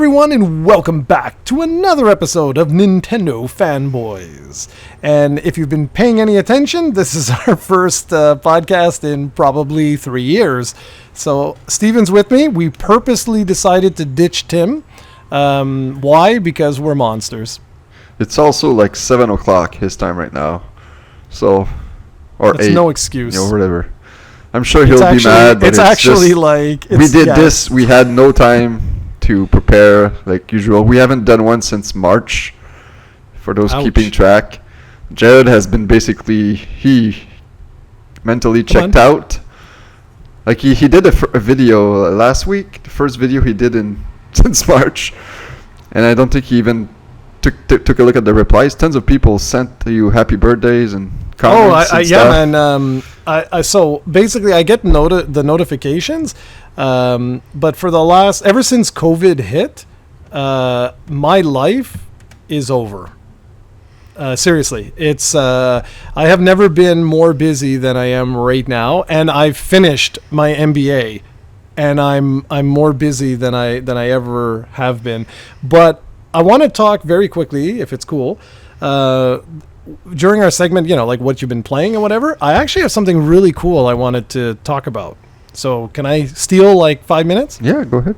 everyone, and welcome back to another episode of Nintendo Fanboyz. And if you've been paying any attention, this is our first podcast in probably 3 years. So Steven's with me. We purposely decided to ditch Tim. Why? Because we're monsters. It's also like 7 o'clock his time right now. So, or That's 8. no excuse. Whatever. I'm sure he'll be mad, but it's actually just, like... we did this. We had no time to prepare like usual. We haven't done one since March, for those keeping track. Jarrod has been basically, he mentally checked out. Like he did a video last week, the first video he did since March. And I don't think he even took a look at the replies. Tons of people sent you happy birthdays and comments and stuff. Yeah, man. So basically, I get the notifications, but for the ever since COVID hit, my life is over. Seriously, it's I have never been more busy than I am right now, and I've finished my MBA, and I'm more busy than I ever have been. But I want to talk very quickly, if it's cool. During our segment, like what you've been playing and whatever, I actually have something really cool I wanted to talk about. So can I steal like 5 minutes? Yeah, go ahead.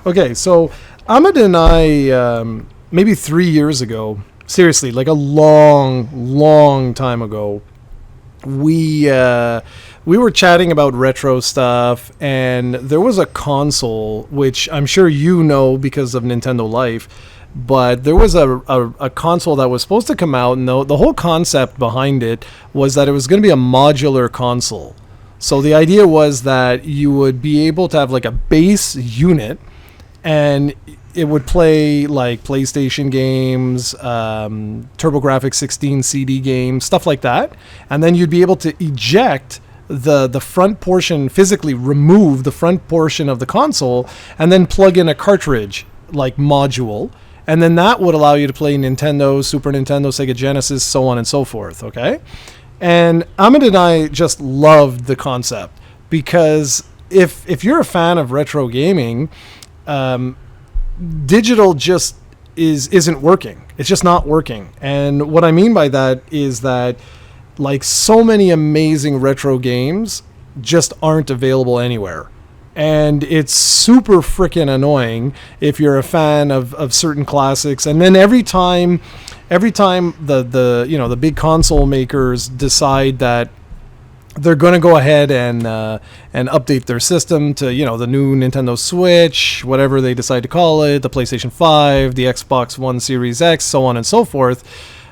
Okay, so Ahmed and I, maybe 3 years ago, seriously, like a long time ago, we were chatting about retro stuff, and there was a console, which I'm sure you know because of Nintendo Life, but there was a console that was supposed to come out, and the whole concept behind it was that it was going to be a modular console. So the idea was that you would be able to have like a base unit, and it would play like PlayStation games, TurboGrafx 16 CD games, stuff like that. And then you'd be able to eject the front portion, physically remove the front portion of the console, and then plug in a cartridge like module. And then that would allow you to play Nintendo, Super Nintendo, Sega Genesis, so on and so forth, okay? And Ahmed and I just loved the concept because if you're a fan of retro gaming, digital just isn't working. It's just not working. And what I mean by that is that like so many amazing retro games just aren't available anywhere. And it's super freaking annoying if you're a fan of certain classics. And then every time the big console makers decide that they're going to go ahead and update their system to, the new Nintendo Switch, whatever they decide to call it, the PlayStation 5, the Xbox One Series X, so on and so forth,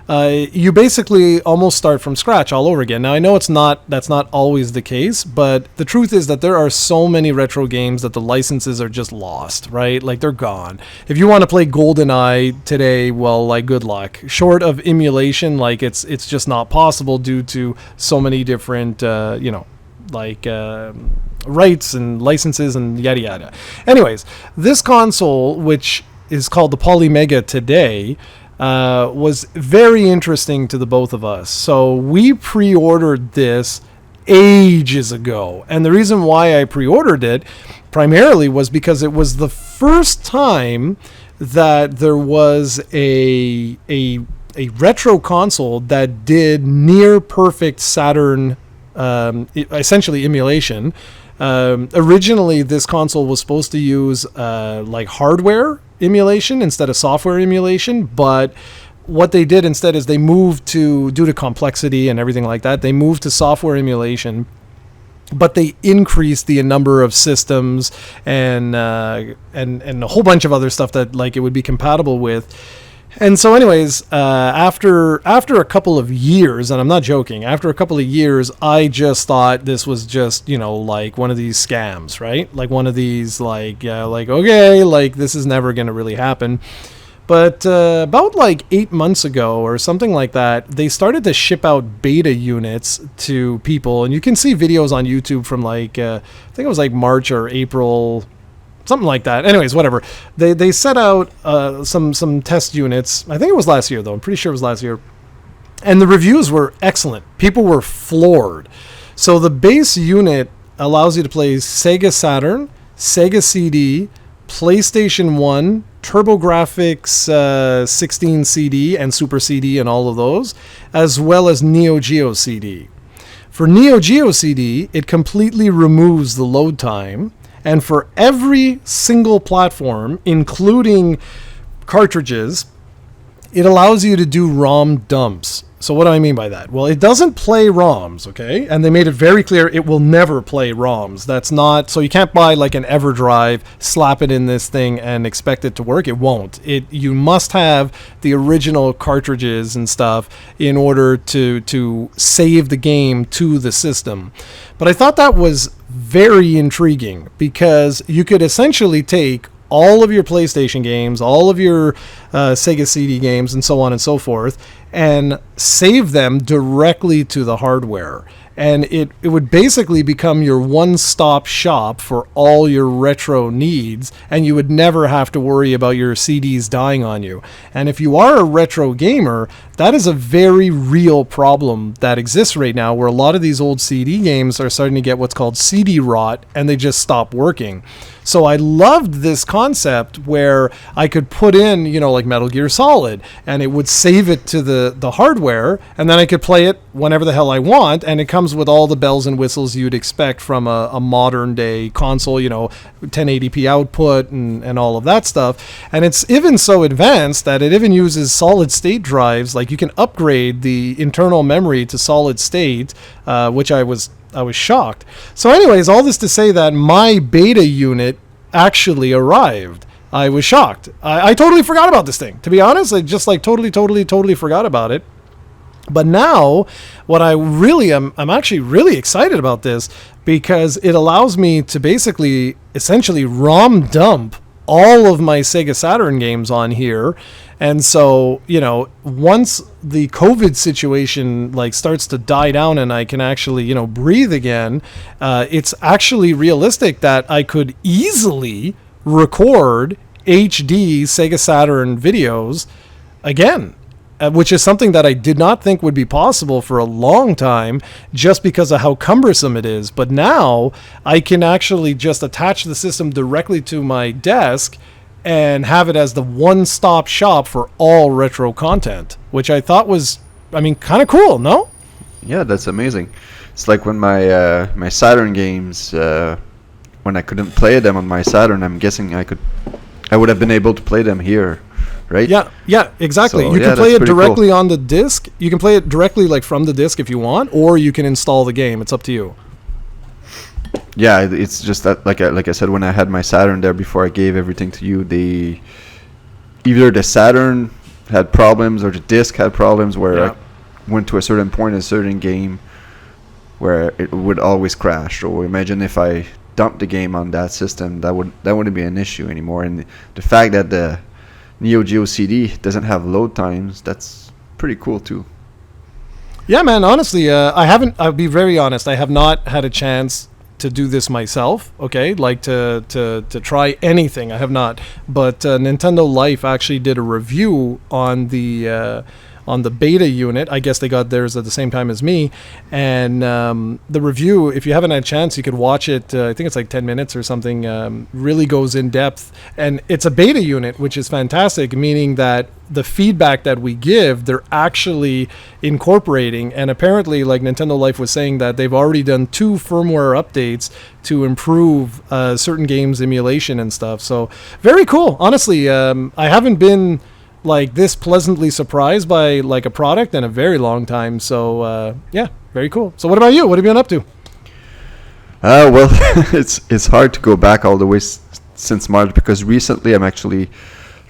you basically almost start from scratch all over again. Now, I know that's not always the case, but the truth is that there are so many retro games that the licenses are just lost, right? Like, they're gone. If you want to play GoldenEye today, well, like, good luck. Short of emulation, like, it's just not possible due to so many different, rights and licenses and yada yada. Anyways, this console, which is called the Polymega today, was very interesting to the both of us. So we pre-ordered this ages ago. And the reason why I pre-ordered it primarily was because it was the first time that there was a retro console that did near perfect Saturn, essentially emulation. Originally, this console was supposed to use like hardware emulation instead of software emulation, but what they did instead is they moved due to complexity and everything like that, they moved to software emulation, but they increased the number of systems and a whole bunch of other stuff that like it would be compatible with. And so anyways, after a couple of years, and I'm not joking, after a couple of years, I just thought this was just, like one of these scams, right? Like one of these, okay, like this is never going to really happen. But about like 8 months ago or something like that, they started to ship out beta units to people. And you can see videos on YouTube from like, I think it was like March or April, something like that. Anyways, whatever. They set out some test units. I think it was last year, though. I'm pretty sure it was last year. And the reviews were excellent. People were floored. So the base unit allows you to play Sega Saturn, Sega CD, PlayStation 1, TurboGrafx 16 CD and Super CD and all of those, as well as Neo Geo CD. For Neo Geo CD, it completely removes the load time, and for every single platform, including cartridges, it allows you to do ROM dumps. So what do I mean by that? Well, it doesn't play ROMs, okay? And they made it very clear it will never play ROMs. That's not, so you can't buy like an EverDrive, slap it in this thing and expect it to work. It won't. You must have the original cartridges and stuff in order to save the game to the system. But I thought that was very intriguing because you could essentially take all of your PlayStation games, all of your Sega CD games, and so on and so forth, and save them directly to the hardware. And it would basically become your one-stop shop for all your retro needs, and you would never have to worry about your CDs dying on you. And if you are a retro gamer, that is a very real problem that exists right now, where a lot of these old CD games are starting to get what's called CD rot, and they just stop working. So I loved this concept where I could put in, like Metal Gear Solid, and it would save it to the hardware, and then I could play it whenever the hell I want, and it comes with all the bells and whistles you'd expect from a modern day console, 1080p output and all of that stuff. And it's even so advanced that it even uses solid state drives. Like you can upgrade the internal memory to solid state, which I was shocked. So anyways, all this to say that my beta unit actually arrived. I was shocked. I totally forgot about this thing. To be honest, I just totally forgot about it. But now, what I really I'm actually really excited about this because it allows me to basically essentially ROM dump all of my Sega Saturn games on here. And so, once the COVID situation starts to die down and I can actually, breathe again, it's actually realistic that I could easily record HD Sega Saturn videos again, which is something that I did not think would be possible for a long time just because of how cumbersome it is. But now I can actually just attach the system directly to my desk and have it as the one-stop shop for all retro content, which I thought was, kind of cool, no? Yeah, that's amazing. It's like when my my Saturn games, when I couldn't play them on my Saturn, I'm guessing I would have been able to play them here, right? Yeah, exactly. So, you can play it directly cool. on the disc. You can play it directly from the disc if you want, or you can install the game. It's up to you. Yeah, it's just that, like I said, when I had my Saturn there before I gave everything to you, either the Saturn had problems or the disc had problems where I went to a certain point in a certain game where it would always crash. So imagine if I dumped the game on that system, that wouldn't be an issue anymore. And the fact that the Neo Geo CD doesn't have load times, that's pretty cool too. Yeah, man, honestly, I'll be very honest, I have not had a chance to do this myself, okay? To try anything, I have not. But Nintendo Life actually did a review on the beta unit. I guess they got theirs at the same time as me. And the review, if you haven't had a chance, you could watch it. I think it's like 10 minutes or something. Really goes in depth. And it's a beta unit, which is fantastic, meaning that the feedback that we give, they're actually incorporating. And apparently, Nintendo Life was saying that they've already done 2 firmware updates to improve certain games emulation and stuff. So very cool. Honestly, I haven't been this pleasantly surprised by a product in a very long time. So yeah, very cool. So what about you? What have you been up to? Well, it's hard to go back all the way since March because recently I'm actually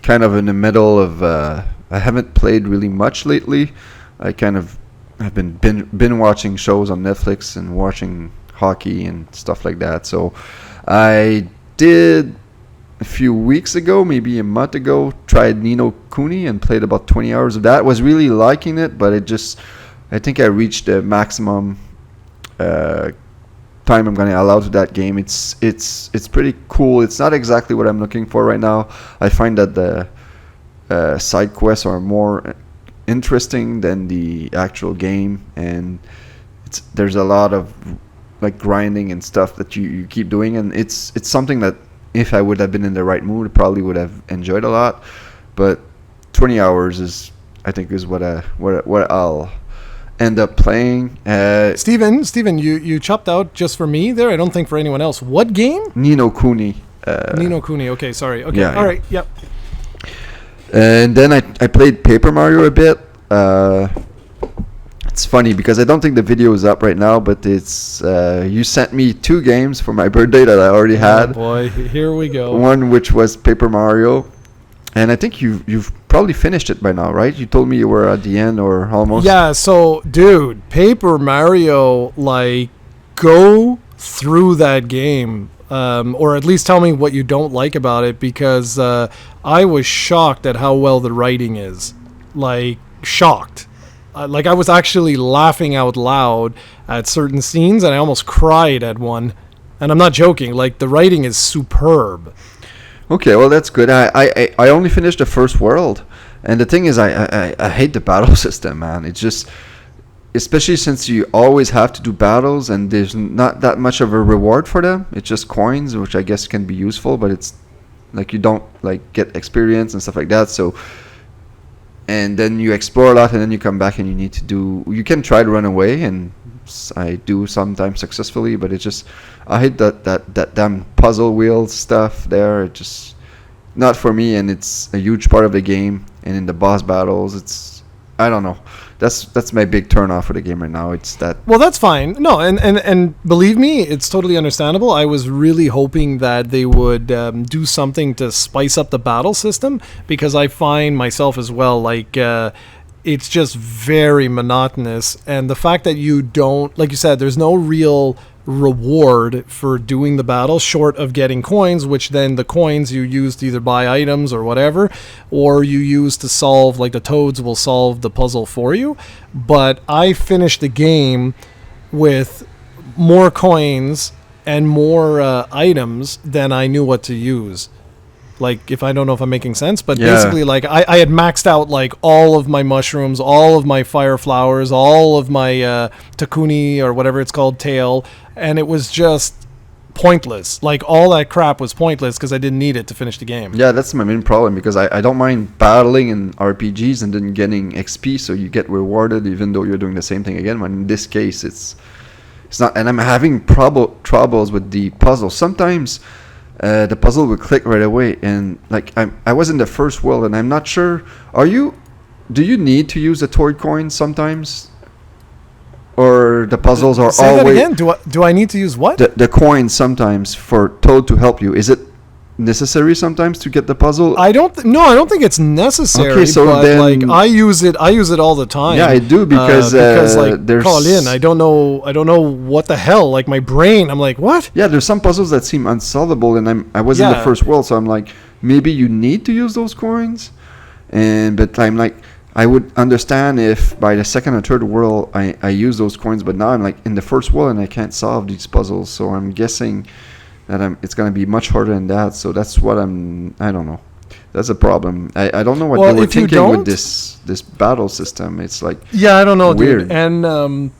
kind of in the middle of I haven't played really much lately. I kind of have been watching shows on Netflix and watching hockey and stuff like that. So I did a few weeks ago, maybe a month ago, tried Ni no Kuni and played about 20 hours of that. Was really liking it, but I think I reached the maximum time I'm going to allow to that game. It's pretty cool. It's not exactly what I'm looking for right now. I find that the side quests are more interesting than the actual game, and there's a lot of grinding and stuff that you keep doing, and it's something that if I would have been in the right mood, I probably would have enjoyed a lot. But 20 hours is, I think, is what I'll end up playing. Steven, you chopped out just for me there. I don't think for anyone else. What game? Ni no Kuni. Ni no Kuni. Okay, sorry. Okay, Yeah, all yeah. right. Yep. And then I played Paper Mario a bit. It's funny because I don't think the video is up right now, but it's you sent me 2 games for my birthday that I already had. Oh boy, here we go. One which was Paper Mario, and I think you've probably finished it by now, right? You told me you were at the end or almost. Yeah, so dude, Paper Mario, like, go through that game, or at least tell me what you don't like about it, because I was shocked at how well the writing is. Like, shocked. Like, I was actually laughing out loud at certain scenes, and I almost cried at one. And I'm not joking. Like, the writing is superb. Okay, well that's good. I only finished the first world, and the thing is, I hate the battle system, man. It's just, especially since you always have to do battles, and there's not that much of a reward for them. It's just coins, which I guess can be useful, but it's like you don't like get experience and stuff like that. So, and then you explore a lot, and then you come back and you can try to run away, and I do sometimes successfully, but it's just, I hate that damn puzzle wheel stuff there. It just not for me, and it's a huge part of the game. And in the boss battles, it's, I don't know. That's my big turn off for the game right now. It's that. Well, that's fine. No, and believe me, it's totally understandable. I was really hoping that they would do something to spice up the battle system, because I find myself as well, like, it's just very monotonous. And the fact that you don't, like you said, there's no real reward for doing the battle short of getting coins, which then the coins you use to either buy items or whatever, or you use to solve, like the toads will solve the puzzle for you. But I finished the game with more coins and more items than I knew what to use. Like, if I don't know if I'm making sense, but Yeah. basically, like, I had maxed out, like, all of my mushrooms, all of my fire flowers, all of my takuni, or whatever it's called, tail, and it was just pointless. Like, all that crap was pointless because I didn't need it to finish the game. Yeah, that's my main problem, because I don't mind battling in RPGs and then getting XP, so you get rewarded even though you're doing the same thing again. But in this case, it's not, and I'm having troubles with the puzzle. Sometimes the puzzle will click right away, and like I was in the first world, and I'm not sure. Do you need to use the toy coins sometimes, or the puzzles are Say always? that again. Do I need to use what? The coins sometimes for Toad to help you. Is it necessary sometimes to get the puzzle? I don't think it's necessary. Okay, so but then- like I use it all the time. Yeah, I do, because like, there's Colin, I don't know what the hell. Like, my brain, I'm like, what? Yeah, there's some puzzles that seem unsolvable, and I was in the Yeah. first world, so I'm like, maybe you need to use those coins, but I'm like, I would understand if by the second or third world I use those coins, but now I'm like in the first world and I can't solve these puzzles, so I'm guessing that it's gonna be much harder than that. So that's what I don't know. That's a problem. I don't know what Well, they were if you thinking with don't- this battle system. It's like, Yeah, I don't know, Weird. dude. And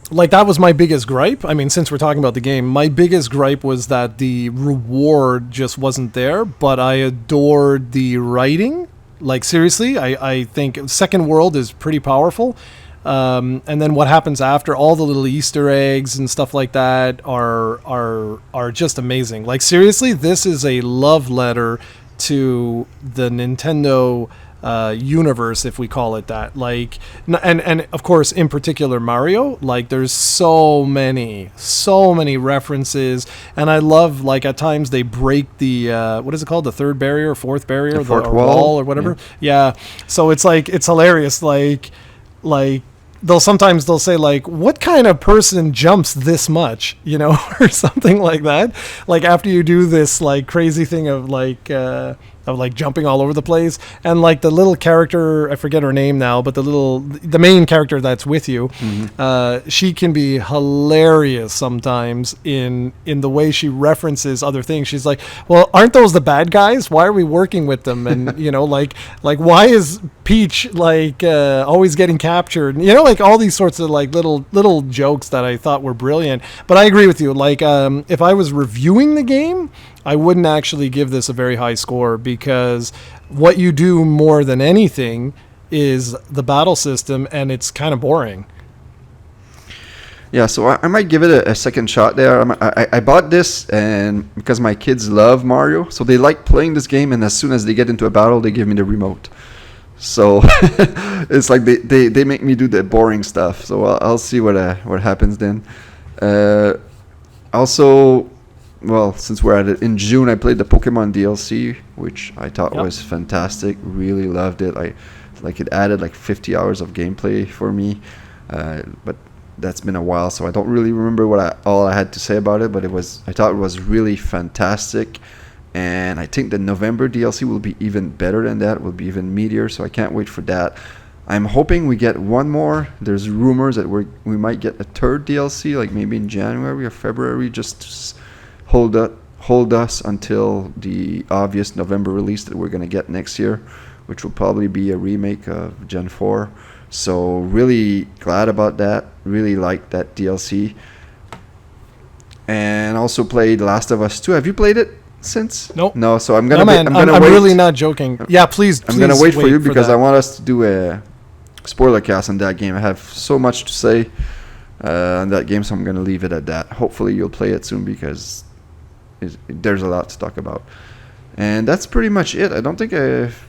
like, that was my biggest gripe. I mean, since we're talking about the game, my biggest gripe was that the reward just wasn't there. But I adored the writing. Like, seriously, I think Second World is pretty powerful. And then what happens after, all the little Easter eggs and stuff like that are just amazing. Like, seriously, this is a love letter to the Nintendo universe, if we call it that. Like, and of course, in particular, Mario. Like, there's so many references, and I love, like, at times they break the what is it called, the third barrier, fourth barrier, The fourth or wall? or whatever. Yeah. So it's like, it's hilarious. Like they'll say, like, what kind of person jumps this much, or something like that. Like, after you do this, like, crazy thing of like jumping all over the place, and like the little character, I forget her name now, but the main character that's with you, she can be hilarious sometimes in the way she references other things. She's like, well, aren't those the bad guys? Why are we working with them? And like why is Peach like always getting captured. You know, like all these sorts of like little jokes that I thought were brilliant. But I agree with you. Like if I was reviewing the game, I wouldn't actually give this a very high score because what you do more than anything is the battle system, and it's kind of boring. Yeah, so I might give it a second shot there. I bought this and because my kids love Mario, so they like playing this game, and as soon as they get into a battle, they give me the remote. So it's like they make me do the boring stuff. So I'll see what happens then. Also, well, since we're at it, in June I played the Pokemon DLC, which I thought was fantastic. Really loved it. It added like 50 hours of gameplay for me, but that's been a while, so I don't really remember all I had to say about it. But I thought it was really fantastic, and I think the November DLC will be even better than that. Will be even meatier, so I can't wait for that. I'm hoping we get one more. There's rumors that we might get a third DLC, like maybe in January or February, just to hold us until the obvious November release that we're gonna get next year, which will probably be a remake of Gen 4. So really glad about that. Really liked that DLC. And also played Last of Us 2. Have you played it since? Nope. No, so I'm gonna I'm wait. really not joking. Yeah, please. I'm gonna wait for you because I want us to do a spoiler cast on that game. I have so much to say on that game, so I'm gonna leave it at that. Hopefully you'll play it soon because there's a lot to talk about. And that's pretty much it. I don't think I've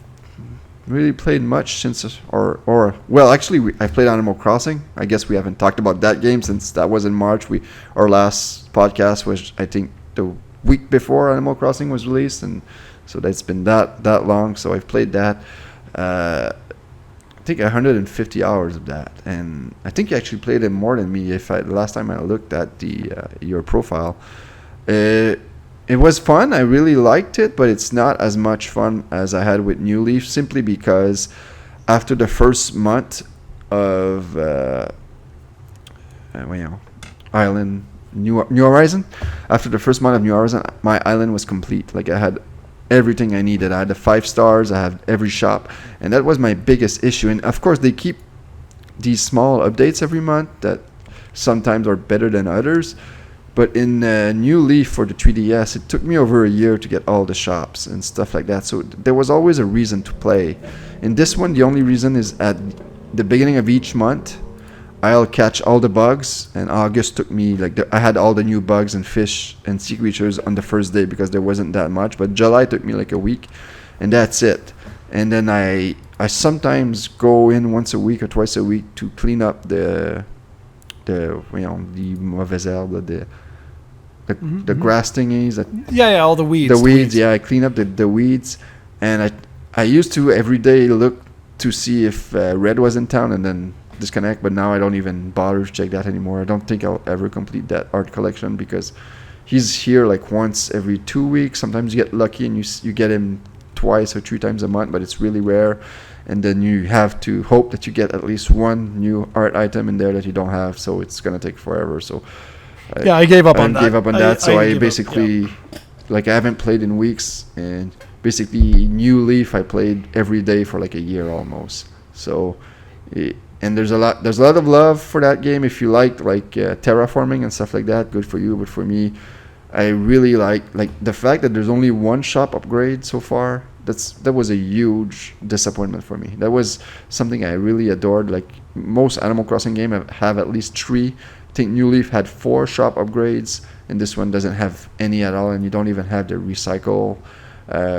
really played much since, actually I played Animal Crossing. I guess we haven't talked about that game since that was in March. Our last podcast was, I think, the week before Animal Crossing was released, and so that's been that long. So I've played that. I think 150 hours of that, and I think you actually played it more than me. Last time I looked at your profile, it was fun. I really liked it, but it's not as much fun as I had with New Leaf, simply because after the first month of Island New Horizon, after the first month of New Horizon, my island was complete. Like I had everything I needed. I had the 5 stars. I had every shop, and that was my biggest issue. And of course, they keep these small updates every month that sometimes are better than others. But in New Leaf for the 3DS, it took me over a year to get all the shops and stuff like that. So there was always a reason to play. In this one, the only reason is at the beginning of each month, I'll catch all the bugs. And August took me, I had all the new bugs and fish and sea creatures on the first day because there wasn't that much. But July took me like a week, and that's it. And then I sometimes go in once a week or twice a week to clean up the mauvaises herbes, the grass thingies. All the weeds. The weeds, yeah. I clean up the weeds, and I used to every day look to see if Red was in town and then disconnect. But now I don't even bother to check that anymore. I don't think I'll ever complete that art collection because he's here like once every 2 weeks. Sometimes you get lucky and you get him twice or 3 times a month, but it's really rare. And then you have to hope that you get at least one new art item in there that you don't have. So it's gonna take forever. So I gave up on that. So I basically, I haven't played in weeks, and basically New Leaf I played every day for like a year almost. So, and there's a lot of love for that game. If you like terraforming and stuff like that, good for you. But for me, I really like the fact that there's only one shop upgrade so far. That was a huge disappointment for me. That was something I really adored. Like most Animal Crossing game have at least 3. I think New Leaf had 4 shop upgrades, and this one doesn't have any at all. And you don't even have the recycle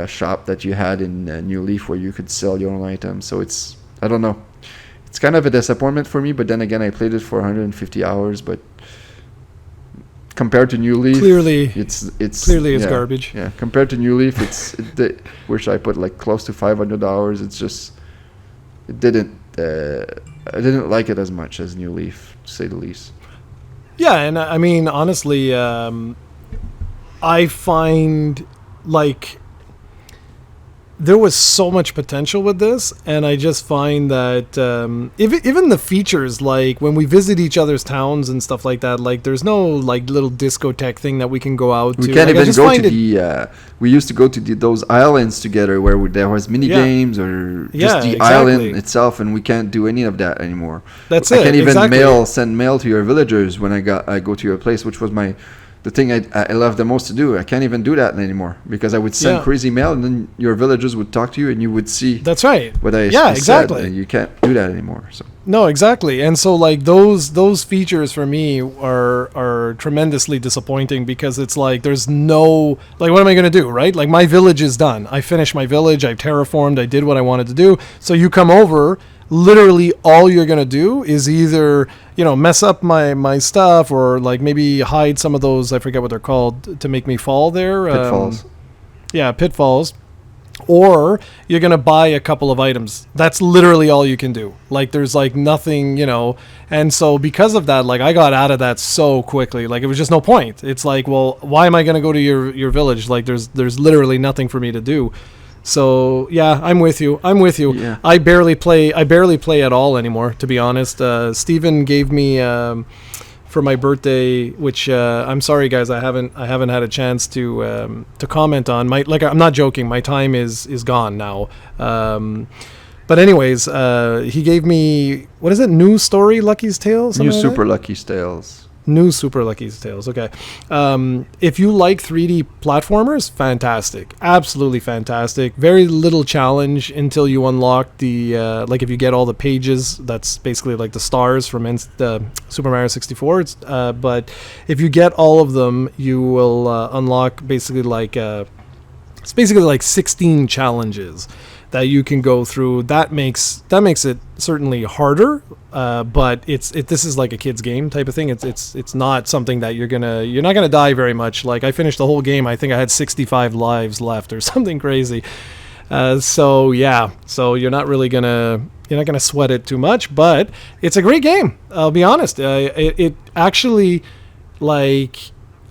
shop that you had in New Leaf where you could sell your own items. So I don't know. It's kind of a disappointment for me. But then again, I played it for 150 hours, but compared to New Leaf, it's garbage. Yeah, compared to New Leaf, which I put like close to 500 hours. I didn't like it as much as New Leaf, to say the least. Yeah, and I mean honestly, I find there was so much potential with this, and I just find that even the features, like when we visit each other's towns and stuff like that, like there's no like little discotheque thing that we can go out to. We can't like, even go to the. We used to go to those islands together where there was mini games or just the island itself, and we can't do any of that anymore. That's I can't even send mail to your villagers when I go to your place, which was the thing I love the most to do. I can't even do that anymore because I would send crazy mail, and then your villagers would talk to you, and you would see. That's right. What I said. And you can't do that anymore. So. No, exactly. And so like those features for me are tremendously disappointing because it's like there's no like what am I going to do, right? Like my village is done. I finished my village. I've terraformed. I did what I wanted to do. So you come over. Literally all you're going to do is either, mess up my stuff or like maybe hide some of those, I forget what they're called, to make me fall there. Pitfalls. Pitfalls. Or you're going to buy a couple of items. That's literally all you can do. Like there's like nothing, And so because of that, like I got out of that so quickly. Like it was just no point. It's like, well, why am I going to go to your village? Like there's literally nothing for me to do. So yeah, I'm with you. Yeah. I barely play at all anymore, to be honest. Steven gave me for my birthday, which I'm sorry guys, I haven't had a chance to comment on. I'm not joking. My time is gone now. But anyways, he gave me what is it? New Story Lucky's Tales? New Super Lucky's Tales. New Super Lucky's Tales. Okay. If you like 3D platformers, fantastic. Absolutely fantastic. Very little challenge until you unlock the, like if you get all the pages, that's basically like the stars from Super Mario 64. But if you get all of them, you will unlock basically it's basically like 16 challenges that you can go through. That makes it certainly harder, but this is like a kid's game type of thing. It's not something that you're not gonna die very much. Like I finished the whole game. I think I had 65 lives left or something crazy. So you're not gonna sweat it too much, but it's a great game. I'll be honest. It actually, like,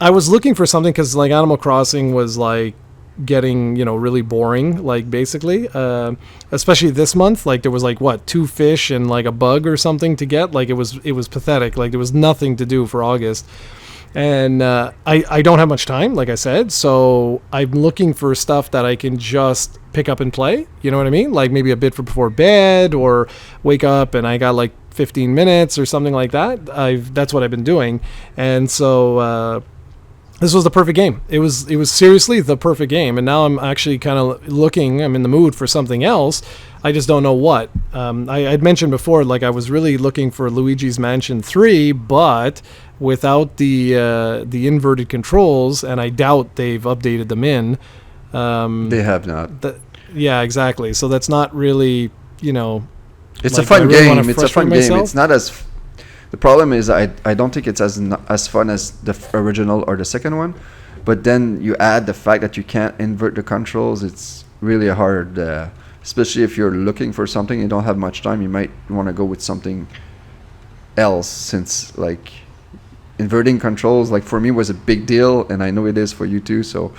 I was looking for something because like Animal Crossing was like getting really boring, like basically especially this month. Like there was like 2 fish and like a bug or something to get. Like it was pathetic. Like there was nothing to do for August, and I don't have much time, like I said, so I'm looking for stuff that I can just pick up and play, you know what I mean? Like maybe a bit before bed, or wake up and I got like 15 minutes or something like that. That's what I've been doing. And so this was the perfect game. It was seriously the perfect game. And now I'm actually kind of I'm in the mood for something else. I just don't know what. I'd mentioned before, like I was really looking for Luigi's Mansion 3, but without the inverted controls, and I doubt they've updated them in. They have not. Yeah, exactly. So that's not really, It's a fun game. It's a fun game. It's not as... The problem is I don't think it's as fun as the original or the second one, but then you add the fact that you can't invert the controls. It's really hard, especially if you're looking for something, you don't have much time. You might want to go with something else, since like inverting controls, like for me, was a big deal, and I know it is for you too. So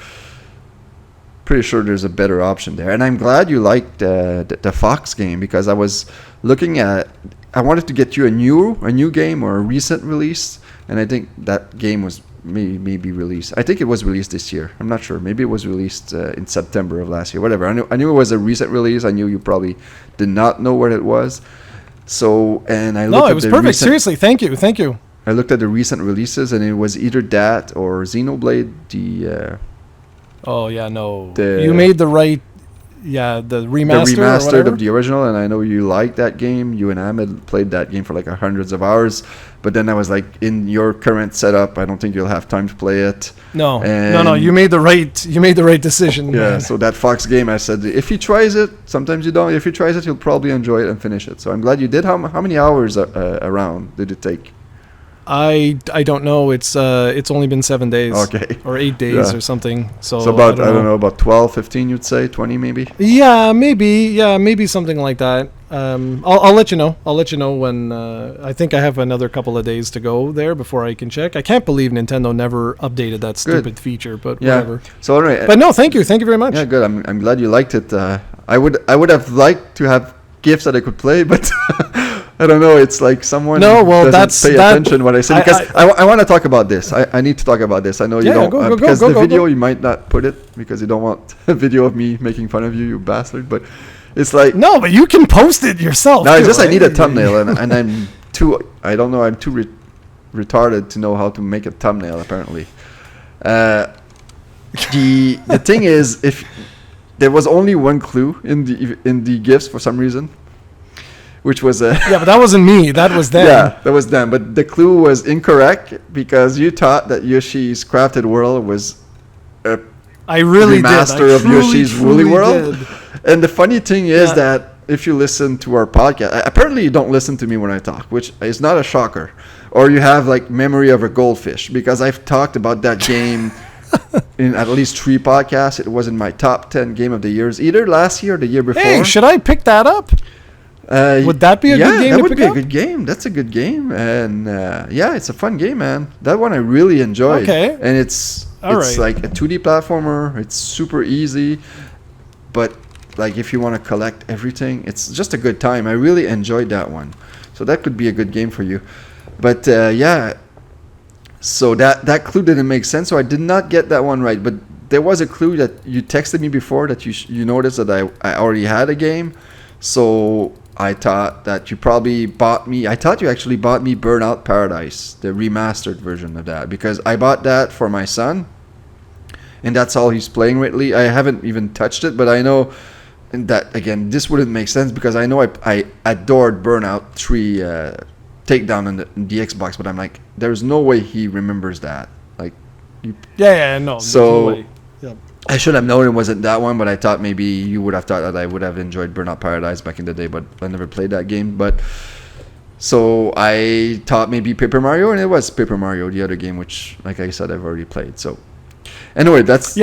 pretty sure there's a better option there. And I'm glad you liked the Fox game, because I was looking at... I wanted to get you a new game or a recent release, and I think that game was maybe released. I think it was released this year. I'm not sure. Maybe it was released in September of last year. Whatever. I knew it was a recent release. I knew you probably did not know what it was. So, and I looked at it was perfect. Seriously, thank you. I looked at the recent releases, and it was either that or Xenoblade. You made the right. Yeah, the remastered of the original, and I know you like that game. You and Ahmed played that game for like hundreds of hours, but then I was like, in your current setup, I don't think you'll have time to play it. No, you made the right decision. Yeah, man. So that Fox game, I said, if he tries it, sometimes you don't. If he tries it, he'll probably enjoy it and finish it. So I'm glad you did. How many hours around did it take? I don't know. It's only been 7 days. Okay. Or 8 days or something. So about, I don't know, about 12, 15, you'd say, 20 maybe? Yeah, maybe something like that. I'll let you know. I'll let you know when. I think I have another couple of days to go there before I can check. I can't believe Nintendo never updated that stupid feature, but whatever. So all right. But no, thank you very much. Yeah, good. I'm glad you liked it. I would have liked to have gifts that I could play, but I don't know. It's like someone doesn't pay attention what I say, because I want to talk about this. I need to talk about this. I know you don't, because the video you might not put it because you don't want a video of me making fun of you, you bastard. But it's like, no, but you can post it yourself. No, it's just I need a thumbnail, and I'm too. I don't know. I'm too retarded to know how to make a thumbnail. Apparently, the thing is, if there was only one clue in the gifts for some reason, which was but that wasn't me. That was them. Yeah, that was them. But the clue was incorrect because you thought that Yoshi's Crafted World was a remaster of Yoshi's Woolly World. And the funny thing is that if you listen to our podcast, apparently you don't listen to me when I talk, which is not a shocker. Or you have like memory of a goldfish, because I've talked about that game in at least 3 podcasts. It was in my top 10 game of the years, either last year or the year before. Hey, should I pick that up? Would that be a good game? Yeah, that would be a good game. That's a good game, and it's a fun game, man. That one I really enjoyed. Okay, and it's like a 2D platformer. It's super easy, but like if you want to collect everything, it's just a good time. I really enjoyed that one, so that could be a good game for you. But so that clue didn't make sense, so I did not get that one right. But there was a clue that you texted me before that you noticed that I already had a game, so I thought that you probably bought me. I thought you actually bought me Burnout Paradise, the remastered version of that, because I bought that for my son, and that's all he's playing lately. I haven't even touched it, but I know that again, this wouldn't make sense because I know I adored Burnout 3 Takedown on the Xbox, but I'm like, there's no way he remembers that. Like, no. So no way. Yeah. I should have known it wasn't that one, but I thought maybe you would have thought that I would have enjoyed Burnout Paradise back in the day, but I never played that game. But so I thought maybe Paper Mario, and it was Paper Mario, the other game, which, like I said, I've already played. So anyway, that's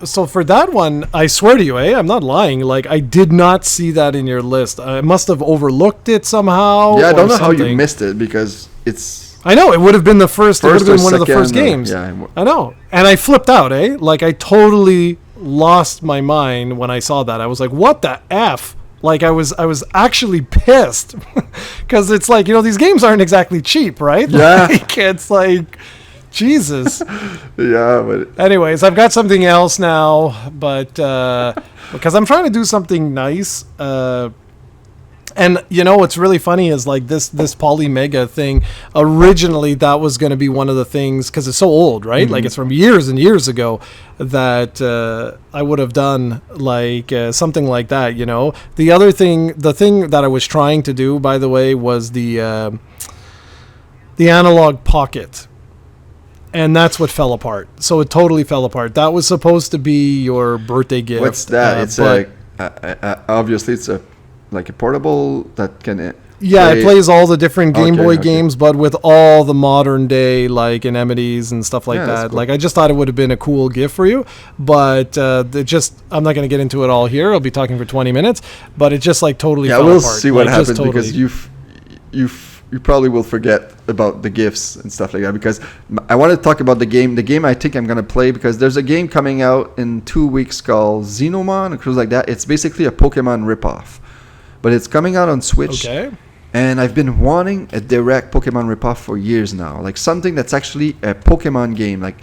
So for that one, I swear to you, I'm not lying. Like, I did not see that in your list. I must have overlooked it somehow. Yeah, I don't know how you missed it, because it's... I know, it would have been the first. It would have been one of the first games. I know. And I flipped out, Like, I totally lost my mind when I saw that. I was like, what the F? Like, I was actually pissed. Because it's like, these games aren't exactly cheap, right? Yeah. Like, it's like... Jesus. Yeah, but anyways, I've got something else now, but because I'm trying to do something nice, and what's really funny is like this Poly Mega thing. Originally, that was going to be one of the things, because it's so old, right? Mm-hmm. Like, it's from years and years ago, that I would have done like something like that. The thing that I was trying to do, by the way, was the Analog Pocket. And that's what fell apart. So it totally fell apart. That was supposed to be your birthday gift. What's that? It's obviously it's a portable that can. It plays all the different Game Boy games, but with all the modern day like anemones and stuff like that. Cool. Like, I just thought it would have been a cool gift for you, but I'm not going to get into it all here. I'll be talking for 20 minutes, but it just like totally fell apart. Yeah, we'll see what happens, because you probably will forget about the gifts and stuff like that, because I want to talk about the game I think I'm going to play, because there's a game coming out in 2 weeks called Xenomon, or something like that. It's basically a Pokemon ripoff, but it's coming out on Switch. Okay. And I've been wanting a direct Pokemon ripoff for years now, like something that's actually a Pokemon game, like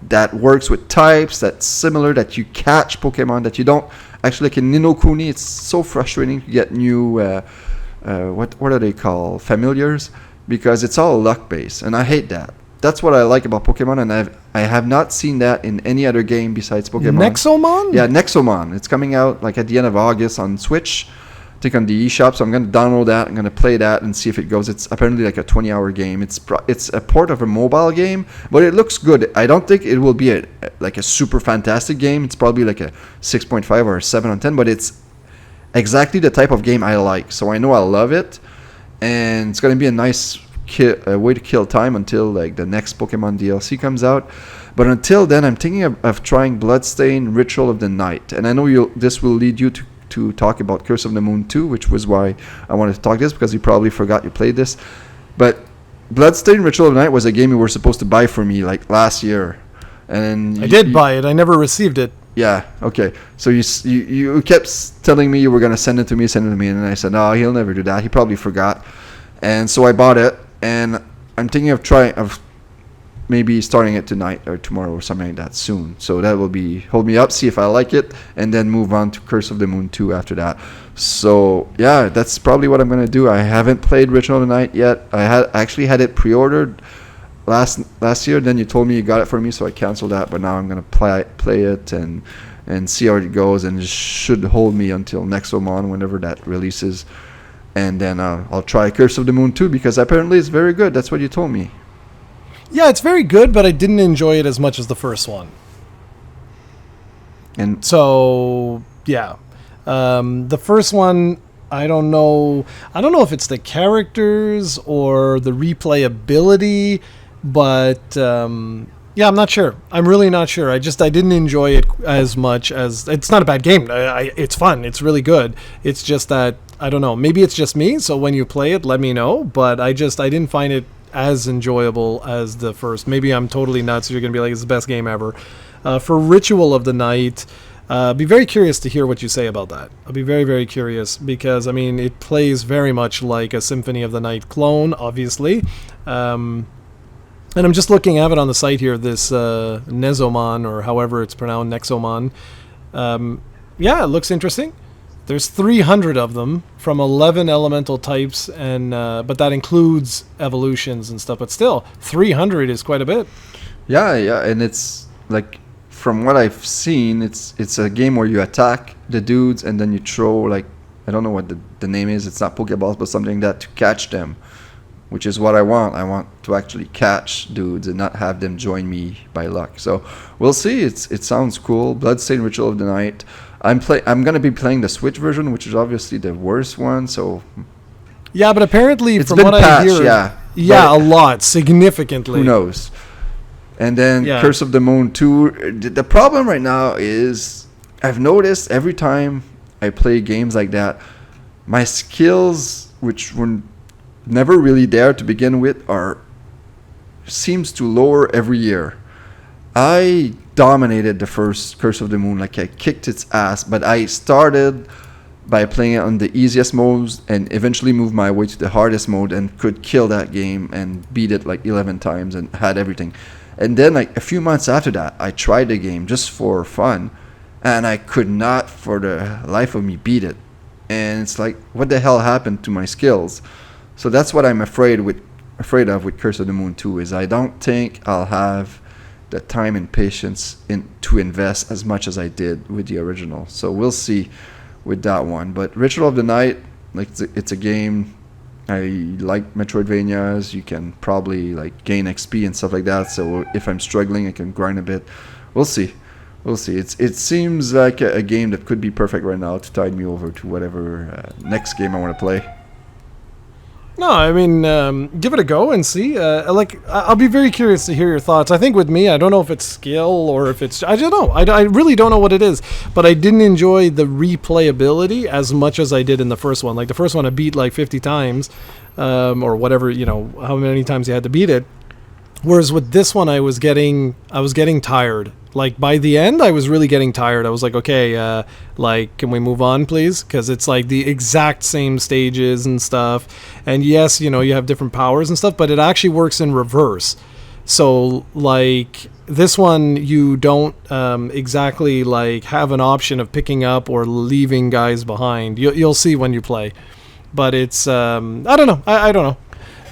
that works with types, that's similar, that you catch Pokemon, that you don't actually, like in Ni no Kuni. It's so frustrating to get new what are they called? Familiars, because it's all luck based, and I hate that. That's what I like about Pokemon, and I have not seen that in any other game besides Pokemon. Nexomon? Yeah, Nexomon. It's coming out like at the end of August on Switch. I think on the eShop, so I'm going to download that. I'm going to play that and see if it goes. It's apparently like a 20-hour game. It's a port of a mobile game, but it looks good. I don't think it will be a super fantastic game. It's probably like a 6.5 or a 7 on 10, but it's exactly the type of game I like, so I know I'll love it, and it's going to be a nice way to kill time until like the next Pokemon DLC comes out. But until then, I'm thinking of trying Bloodstained Ritual of the Night, and I know this will lead you to to talk about Curse of the Moon 2, which was why I wanted to talk this, because you probably forgot you played this. But Bloodstained Ritual of the Night was a game you were supposed to buy for me like last year. And I did buy it. I never received it. Yeah, okay. So you kept telling me you were going to send it to me, and I said, no, he'll never do that. He probably forgot. And so I bought it, and I'm thinking of maybe starting it tonight or tomorrow or something like that soon. So that will be hold me up, see if I like it, and then move on to Curse of the Moon 2 after that. So yeah, that's probably what I'm going to do. I haven't played Ritual of the Night yet. I actually had it pre-ordered last year. Then you told me you got it for me, so I canceled that. But now I'm gonna play it and see how it goes, and it should hold me until next Oman, whenever that releases. And then I'll try Curse of the Moon 2, because apparently it's very good. That's what you told me. Yeah, it's very good, but I didn't enjoy it as much as the first one. And so yeah, the first one, I don't know if it's the characters or the replayability. But yeah, I'm not sure. I'm really not sure. I didn't enjoy it as much as... It's not a bad game. It's fun. It's really good. It's just that, I don't know. Maybe it's just me, so when you play it, let me know. But I didn't find it as enjoyable as the first. Maybe I'm totally nuts. You're going to be like, it's the best game ever. For Ritual of the Night, be very curious to hear what you say about that. I'll be very, very curious, because, I mean, it plays very much like a Symphony of the Night clone, obviously. And I'm just looking at it on the site here, this Nezoman, or however it's pronounced, Nexoman. Yeah, it looks interesting. There's 300 of them from 11 elemental types, and but that includes evolutions and stuff. But still, 300 is quite a bit. Yeah, and it's like, from what I've seen, it's a game where you attack the dudes and then you throw, like, I don't know what the name is. It's not Pokeballs, but something like that, to catch them. Which is what I want. I want to actually catch dudes and not have them join me by luck. So we'll see. It sounds cool. Bloodstained Ritual of the Night. I'm gonna be playing the Switch version, which is obviously the worst one. So yeah, but apparently it's from been what patched, I hear, a lot, significantly. Who knows? And then Curse of the Moon 2. The problem right now is I've noticed every time I play games like that, my skills, which were never really there to begin with, seems to lower every year. I dominated the first Curse of the Moon, like I kicked its ass, but I started by playing it on the easiest modes and eventually moved my way to the hardest mode and could kill that game and beat it like 11 times and had everything. And then like a few months after that, I tried the game just for fun, and I could not for the life of me beat it. And it's like, what the hell happened to my skills? So that's what I'm afraid of with Curse of the Moon 2, is I don't think I'll have the time and patience to invest as much as I did with the original. So we'll see with that one. But Ritual of the Night, like, it's a game. I like Metroidvanias. You can probably like gain XP and stuff like that. So if I'm struggling, I can grind a bit. We'll see. It seems like a game that could be perfect right now to tide me over to whatever next game I want to play. No, I mean, give it a go and see. I'll be very curious to hear your thoughts. I think with me, I don't know if it's skill or if it's... I don't know. I really don't know what it is. But I didn't enjoy the replayability as much as I did in the first one. Like, the first one I beat like 50 times, or whatever, how many times you had to beat it. Whereas with this one, I was getting tired. Like, by the end, I was really getting tired. I was like, okay, can we move on, please? Because it's like the exact same stages and stuff. And yes, you have different powers and stuff, but it actually works in reverse. So, like, this one, you don't exactly, like, have an option of picking up or leaving guys behind. You'll see when you play. But it's, I don't know. I don't know.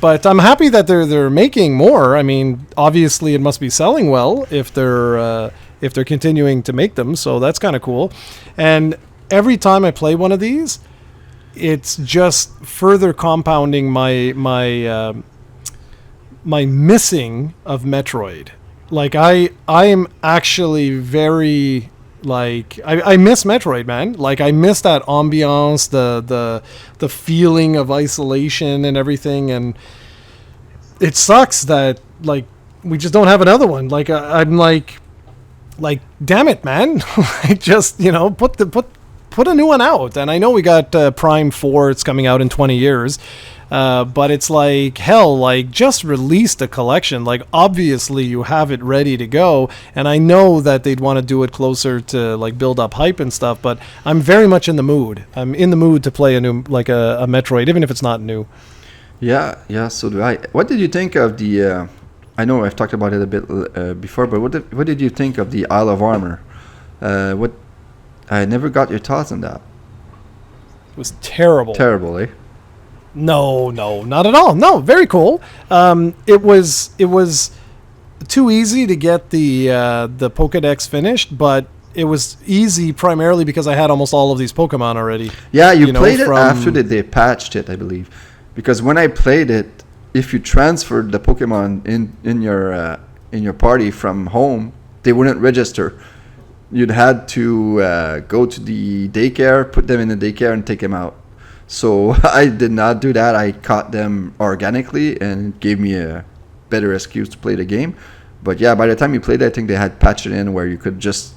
But I'm happy that they're making more. I mean, obviously it must be selling well if they're continuing to make them. So that's kind of cool. And every time I play one of these, it's just further compounding my missing of Metroid. Like I am actually very... Like I miss Metroid, man. Like I miss that ambiance, the feeling of isolation and everything, and it sucks that like we just don't have another one. Like I'm like damn it, man. Like just put put a new one out. And I know we got Prime 4, it's coming out in 20 years. But it's like, hell, like, just release the collection. Like, obviously you have it ready to go, and I know that they'd want to do it closer to, like, build up hype and stuff, but I'm very much in the mood. I'm in the mood to play a new, like, a Metroid, even if it's not new. Yeah, so do I. What did you think of the, I know I've talked about it a bit before, but what did you think of the Isle of Armor? I never got your thoughts on that. It was terrible. Terrible, eh? No, not at all. No, very cool. It was too easy to get the Pokédex finished, but it was easy primarily because I had almost all of these Pokemon already. Yeah, you played it after they patched it, I believe. Because when I played it, if you transferred the Pokemon in your party from home, they wouldn't register. You'd had to go to the daycare, put them in the daycare, and take them out. So I did not do that. I caught them organically, and it gave me a better excuse to play the game. But yeah, by the time you played it, I think they had patched it in where you could just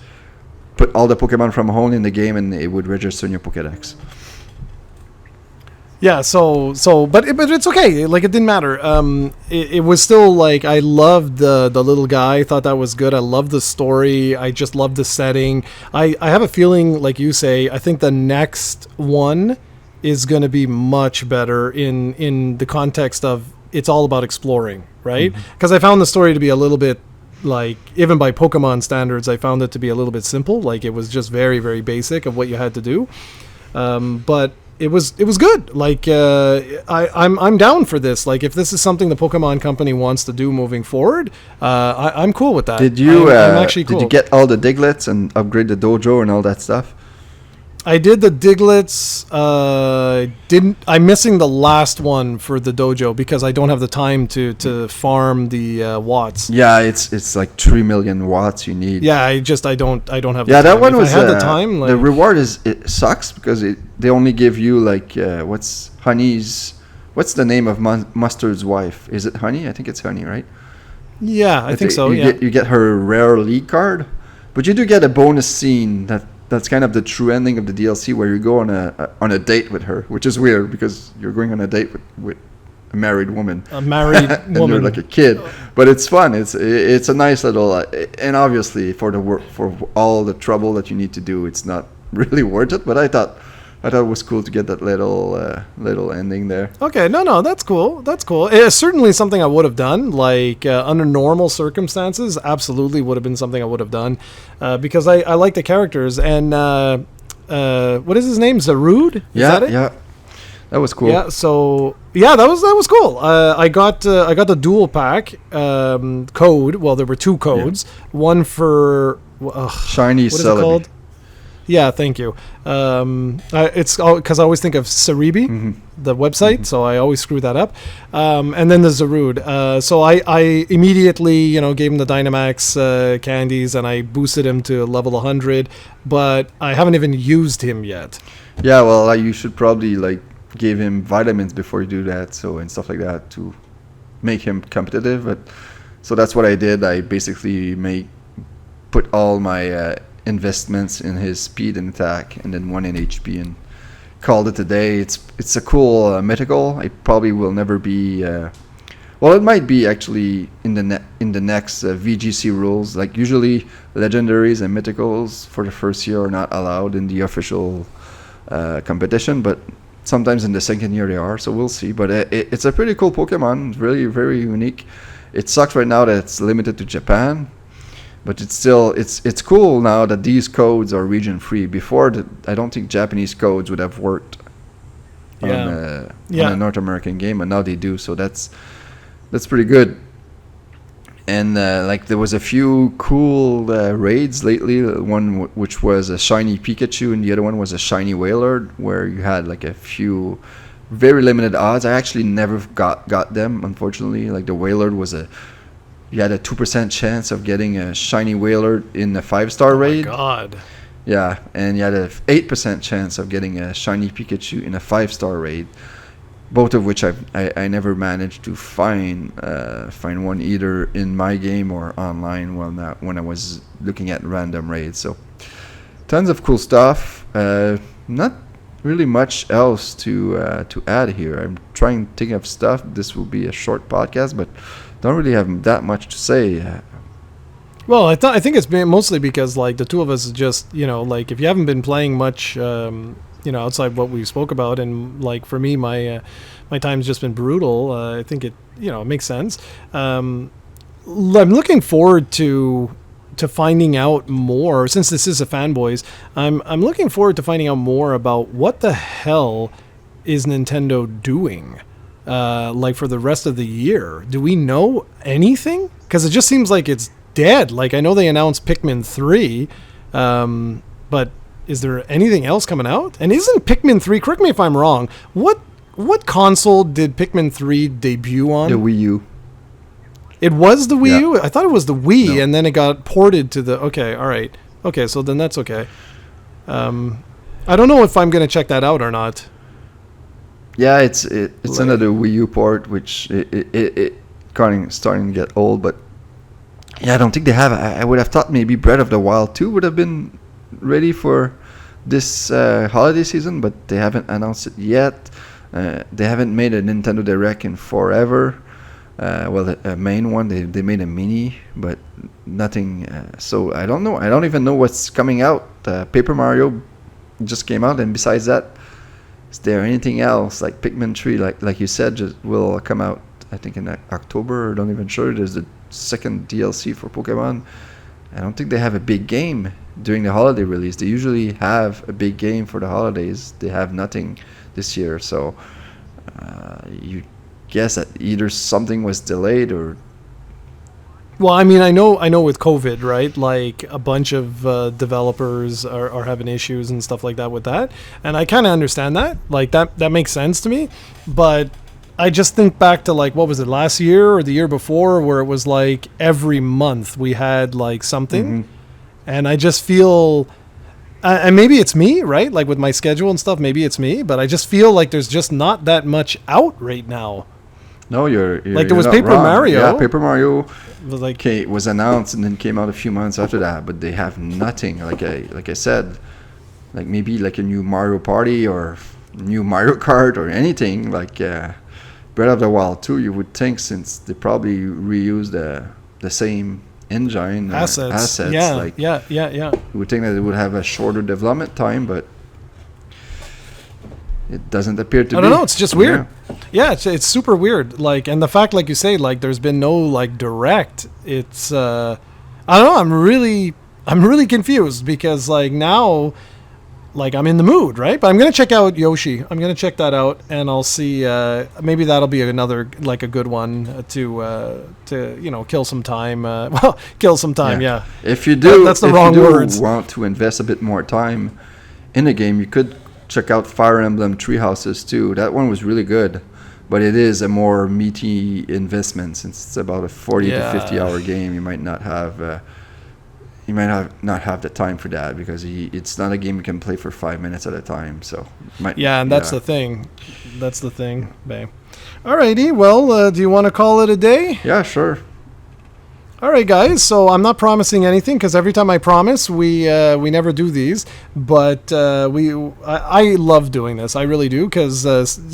put all the Pokemon from home in the game, and it would register in your Pokédex. Yeah, but it's okay. Like, it didn't matter. It was still like, I loved the little guy. I thought that was good. I loved the story. I just loved the setting. I have a feeling, like you say, I think the next one is going to be much better in the context of it's all about exploring, right? Because I found the story to be a little bit, like, even by Pokemon standards, I found it to be a little bit simple. Like, it was just very, very basic of what you had to do. But it was good. Like, I'm down for this. Like, if this is something the Pokemon Company wants to do moving forward, I'm cool with that. I'm actually cool. Did you get all the Diglets and upgrade the dojo and all that stuff? I did the Diglets. I'm missing the last one for the dojo because I don't have the time to farm the watts. Yeah, it's like 3 million watts you need. Yeah, I don't have. Yeah, the that time. one if was. I had the time. Like, the reward it sucks because they only give you like what's the name of Mustard's wife? Is it Honey? I think it's Honey, right? Yeah, I think so. You get her rare league card, but you do get a bonus scene that's kind of the true ending of the DLC where you go on a date with her, which is weird because you're going on a date with a married woman. A married and woman. you're like a kid, but it's fun. It's a nice little, and obviously for all the trouble that you need to do, it's not really worth it. But I thought it was cool to get that little ending there. Okay, no, that's cool. It's certainly something I would have done. Like, under normal circumstances, absolutely would have been something I would have done, because I like the characters. And what is his name? Jarrod? Yeah, that was cool. Yeah, so yeah, that was cool. I got the dual pack code. Well, there were two codes. Yeah. One for Shiny Celebi. What is it called? Yeah, thank you. It's because I always think of Cerebi, the website, so I always screw that up. And then the Jarrod. So I immediately, gave him the Dynamax candies, and I boosted him to level 100, but I haven't even used him yet. Yeah, well, you should probably give him vitamins before you do that, and stuff like that to make him competitive. But so that's what I did. I basically put all my investments in his speed and attack, and then one in HP, and called it a day. It's a cool mythical. It probably will never be. It might be actually in the next VGC rules. Like, usually, legendaries and mythicals for the first year are not allowed in the official competition, but sometimes in the second year they are. So we'll see. But it's a pretty cool Pokemon. It's really very unique. It sucks right now that it's limited to Japan. But it's still it's cool now that these codes are region free. Before, I don't think Japanese codes would have worked on a North American game, and now they do. So that's pretty good. And there was a few cool raids lately. One which was a shiny Pikachu, and the other one was a shiny Wailord, where you had a few very limited odds. I actually never got them, unfortunately. Like, the Wailord was you had a 2% chance of getting a shiny Wailord in a 5-star raid. Oh my god. Yeah, and you had a 8% chance of getting a shiny Pikachu in a 5-star raid. Both of which I never managed to find one either in my game or online when I was looking at random raids. So tons of cool stuff. Not really much else to add here. I'm trying to think of stuff. This will be a short podcast, but don't really have that much to say. Well, I think it's been mostly because like the two of us is just, you know, like if you haven't been playing much, you know, outside what we spoke about, and like for me, my time's just been brutal. I think it, you know, it makes sense. I'm looking forward to finding out more, since this is a Fanboyz. I'm looking forward to finding out more about what the hell is Nintendo doing, like for the rest of the year. Do we know anything? Because it just seems like it's dead. Like I know they announced Pikmin 3, but is there anything else coming out? And isn't Pikmin 3, correct me if I'm wrong, what console did Pikmin 3 debut on? The Wii U. It was the Wii Yeah. U? I thought it was the Wii, No. and then it got ported to the... Okay, all right. Okay, so then that's okay. I don't know if I'm going to check that out or not. Yeah, it's Like- another Wii U port, which it kind of starting to get old. But yeah, I don't think they have. I would have thought maybe Breath of the Wild 2 would have been ready for this holiday season, but they haven't announced it yet. They haven't made a Nintendo Direct in forever. Well, the main one, they made a mini, but nothing. So I don't know. I don't even know what's coming out. Paper Mario just came out, and besides that, is there anything else like Pikmin 3? Like you said, just will come out. I think in October. Or not even sure. There's the second DLC for Pokemon. I don't think they have a big game during the holiday release. They usually have a big game for the holidays. They have nothing this year, so you guess that either something was delayed or... Well, I mean, I know with COVID, right? Like a bunch of developers are having issues and stuff like that with that, and I kind of understand that. Like that makes sense to me, but I just think back to like what was it, last year or the year before, where it was like every month we had like something, and I just feel, and maybe it's me, right? Like with my schedule and stuff, maybe it's me, but I just feel like there's just not that much out right now. No, you're Like, there you're was not Paper wrong. Mario. Yeah, Paper Mario It was like, was announced and then came out a few months after that, but they have nothing. Like I said, like maybe like a new Mario Party or new Mario Kart or anything. Like Breath of the Wild 2, you would think, since they probably reused the same engine or assets. Yeah. Like yeah. you would think that it would have a shorter development time, but it doesn't appear to be. I don't know. It's just weird. Yeah, it's super weird. Like, and the fact, like you say, like there's been no like direct. It's I don't know. I'm really confused because like now, like I'm in the mood, right? But I'm gonna check out Yoshi. I'm gonna check that out, and I'll see. Maybe that'll be another like a good one to you know, kill some time. Well, kill some time. Yeah. If you do, That's the if wrong you do words. want to invest a bit more time in the game, you could check out Fire Emblem Three Houses too. That one was really good, but it is a more meaty investment since it's about a 40 to 50 hour game. You might not have not have the time for that because it's not a game you can play for 5 minutes at a time. So and that's the thing. That's the thing, babe. Alrighty, well, do you want to call it a day? Yeah, sure. All right, guys. So I'm not promising anything because every time I promise, we never do these. But I love doing this. I really do because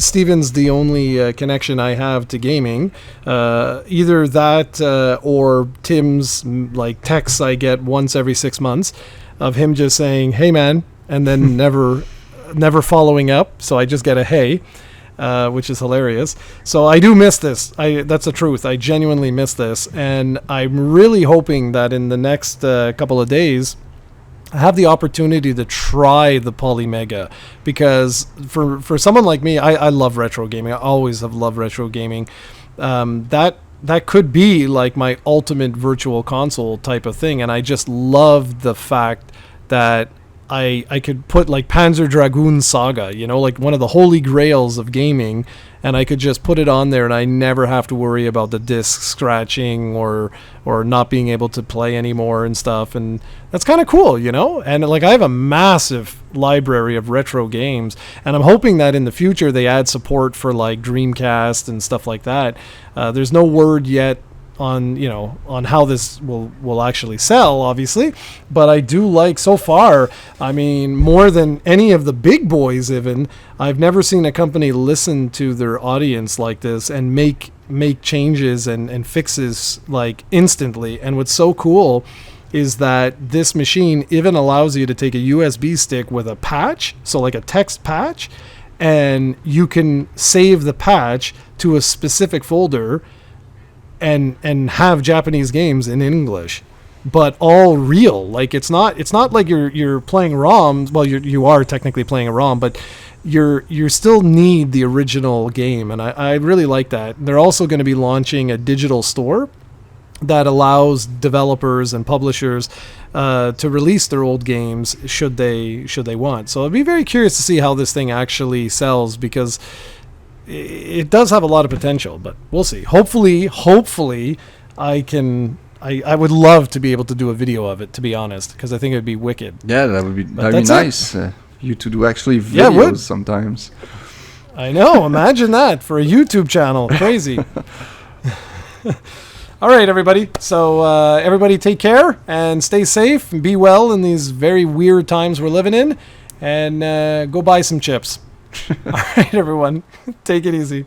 Steven's the only connection I have to gaming. Either that or Tim's like texts I get once every 6 months of him just saying, "Hey, man," and then never following up. So I just get a "Hey." Which is hilarious. So I do miss this. That's the truth. I genuinely miss this. And I'm really hoping that in the next couple of days, I have the opportunity to try the Polymega. Because for someone like me, I love retro gaming. I always have loved retro gaming. That could be like my ultimate virtual console type of thing. And I just love the fact that I could put like Panzer Dragoon Saga, you know, like one of the holy grails of gaming, and I could just put it on there and I never have to worry about the disc scratching or not being able to play anymore and stuff. And that's kind of cool, you know? And like I have a massive library of retro games, and I'm hoping that in the future they add support for like Dreamcast and stuff like that. There's no word yet on how this will actually sell, obviously. But I do like so far. I mean, more than any of the big boys, even I've never seen a company listen to their audience like this and make changes and fixes like instantly. And what's so cool is that this machine even allows you to take a USB stick with a patch, so like a text patch, and you can save the patch to a specific folder and have Japanese games in English, but all real. Like it's not like you're playing ROMs. Well, you are technically playing a ROM, but you still need the original game, and I really like that. They're also going to be launching a digital store that allows developers and publishers to release their old games should they want. So I'd be very curious to see how this thing actually sells, because it does have a lot of potential, but we'll see. Hopefully I would love to be able to do a video of it, to be honest, because I think it would be wicked. Yeah, that'd be nice. You to do actually videos yeah, sometimes. I know. Imagine that for a YouTube channel. Crazy. All right, everybody. So everybody take care and stay safe and be well in these very weird times we're living in, and go buy some chips. All right, everyone. Take it easy.